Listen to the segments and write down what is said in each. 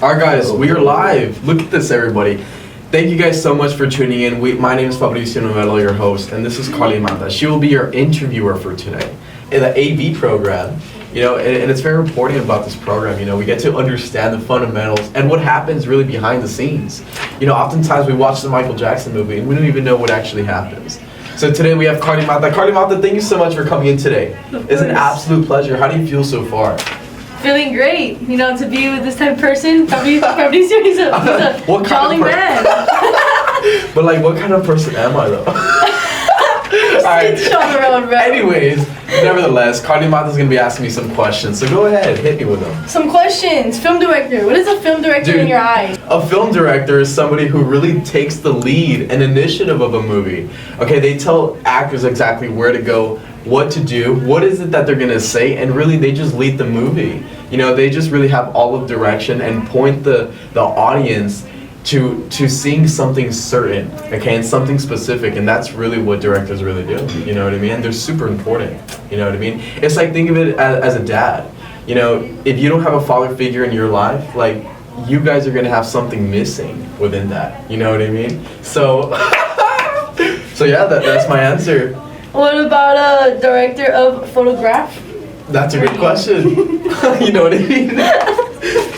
Alright guys, we are live. Look at this, everybody. Thank you guys so much for tuning in. My name is Fabricio Novello, your host, and this is Carly Mata. She will be your interviewer for today in the AV program. You know, and it's very important about this program. You know, we get to understand the fundamentals and what happens really behind the scenes. You know, oftentimes we watch the Michael Jackson movie and we don't even know what actually happens. So today we have Carly Mata. Carly Mata, thank you so much for coming in today. It's an absolute pleasure. How do you feel so far? Feeling great, you know, to be with this type of person. Fabricio, he's a jolly man. But like, what kind of person am I though? Alright. Anyways, nevertheless, Carly Mata's gonna be asking me some questions, so go ahead, hit me with them. Some questions. Film director. What is a film director in your eyes? A film director is somebody who really takes the lead and initiative of a movie. Okay, they tell actors exactly where to go, what to do, what is it that they're gonna say, and really they just lead the movie. You know, they just really have all of direction and point the audience to seeing something certain, okay, and something specific, and that's really what directors really do. You know what I mean? And they're super important. You know what I mean? It's like, think of it as a dad. You know, if you don't have a father figure in your life, like, you guys are gonna have something missing within that. You know what I mean? So, so yeah, that's my answer. What about a director of photograph? That's a good question. You know what I mean?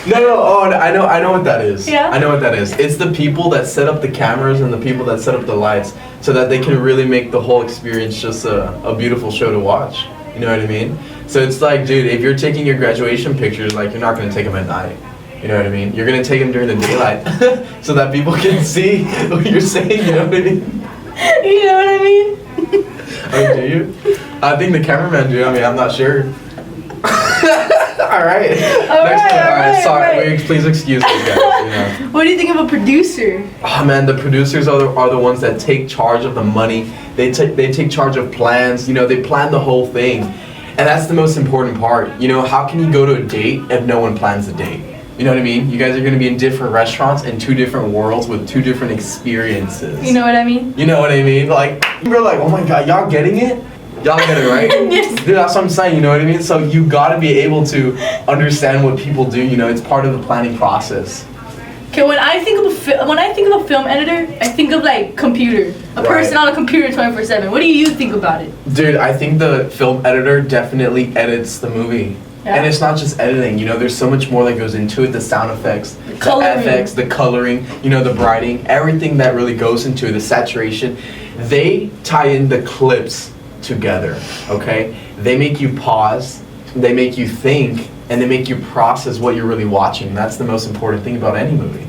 I know what that is. Yeah? I know what that is. It's the people that set up the cameras and the people that set up the lights so that they can really make the whole experience just a beautiful show to watch. You know what I mean? So it's like, dude, if you're taking your graduation pictures, like, you're not going to take them at night. You know what I mean? You're going to take them during the daylight so that people can see what you're saying. You know what I mean? You know what I mean? Oh, do you? I think the cameraman do. I mean, I'm not sure. Alright. Alright, sorry. Please excuse me, guys. You know. What do you think of a producer? Oh man, the producers are the ones that take charge of the money. They take charge of plans. You know, they plan the whole thing, and that's the most important part. You know, how can you go to a date if no one plans the date? You know what I mean? You guys are going to be in different restaurants in two different worlds with two different experiences. You know what I mean? You know what I mean? Like, we're like, oh my god, y'all getting it? Y'all get it, right? Yes. Dude, that's what I'm saying, you know what I mean? So you gotta be able to understand what people do, you know, it's part of the planning process. Okay, when I think of a film editor, I think of like computer. A person on a computer 24/7. What do you think about it? Dude, I think the film editor definitely edits the movie. Yeah. And it's not just editing, you know, there's so much more that goes into it, the sound effects, the FX, the coloring, you know, the brighting, everything that really goes into it, the saturation. They tie in the clips together, okay? They make you pause, they make you think, and they make you process what you're really watching. That's the most important thing about any movie.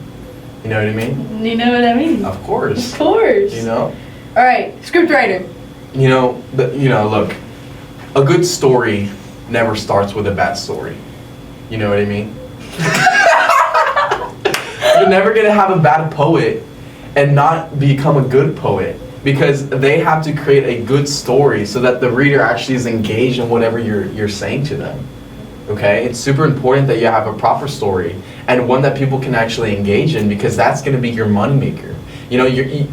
You know what I mean? You know what I mean? Of course. Of course. You know? All right, script writer. You know, look, a good story never starts with a bad story. You know what I mean? You're never gonna have a bad poet and not become a good poet, because they have to create a good story so that the reader actually is engaged in whatever you're saying to them. Okay? It's super important that you have a proper story and one that people can actually engage in, because that's gonna be your moneymaker. You know,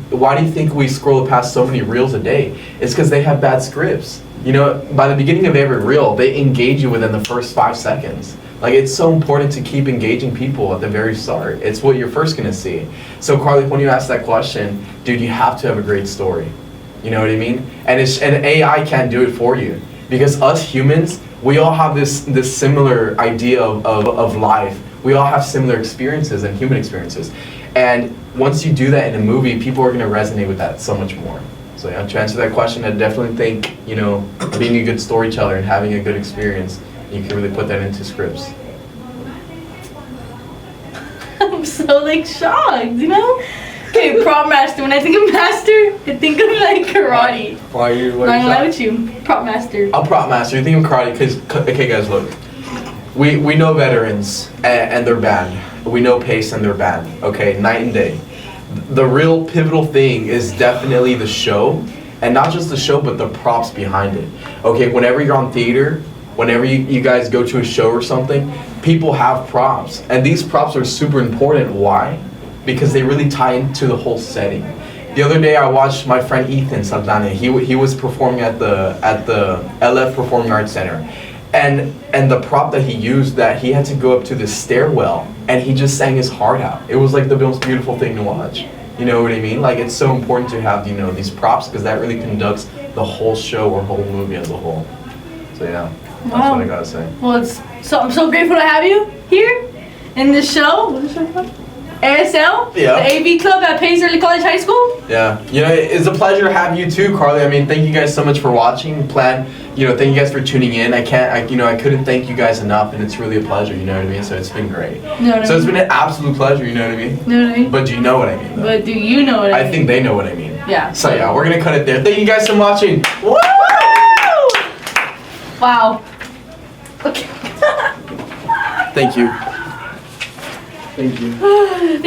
why do you think we scroll past so many reels a day? It's because they have bad scripts. You know, by the beginning of every reel, they engage you within the first 5 seconds. Like, it's so important to keep engaging people at the very start. It's what you're first gonna see. So Carly, when you ask that question, dude, you have to have a great story. You know what I mean? And AI can't do it for you, because us humans, we all have this similar idea of life. We all have similar experiences and human experiences. And once you do that in a movie, people are gonna resonate with that so much more. So yeah, to answer that question, I definitely think, you know, being a good storyteller and having a good experience, you can really put that into scripts. I'm so like shocked, you know? Okay, prop master. When I think of master, I think of like karate. Why are you? I'm gonna lie with you. Prop master. I'll prop master. You think of karate because, okay guys, look. We know veterans and their band. We know Pace and their band. Okay, night and day. The real pivotal thing is definitely the show, and not just the show, but the props behind it. Okay, whenever you're on theater, whenever you guys go to a show or something, people have props, and these props are super important. Why? Because they really tie into the whole setting. The other day I watched my friend Ethan Saldana. He was performing at the LF Performing Arts Center, and the prop that he used, that he had to go up to this stairwell and he just sang his heart out. It was like the most beautiful thing to watch. You know what I mean? Like, it's so important to have, you know, these props, because that really conducts the whole show or whole movie as a whole. So yeah, that's Wow. what I gotta say. Well, I'm so grateful to have you here in this show. What's the show called? ASL, Yeah. the AV Club at Paisley College High School. Yeah, you know, it's a pleasure to have you too, Carly. I mean, thank you guys so much for watching. You know, thank you guys for tuning in. I couldn't thank you guys enough, and it's really a pleasure. You know what I mean? So it's been great. You know what I So it's mean? been an absolute pleasure. You know what I mean? You know what I mean? But do you know what I mean? Though? But do you know what I mean? I think they know what I mean. Yeah. So yeah, we're gonna cut it there. Thank you guys for watching. Woo! Wow. Okay. Thank you. Thank you.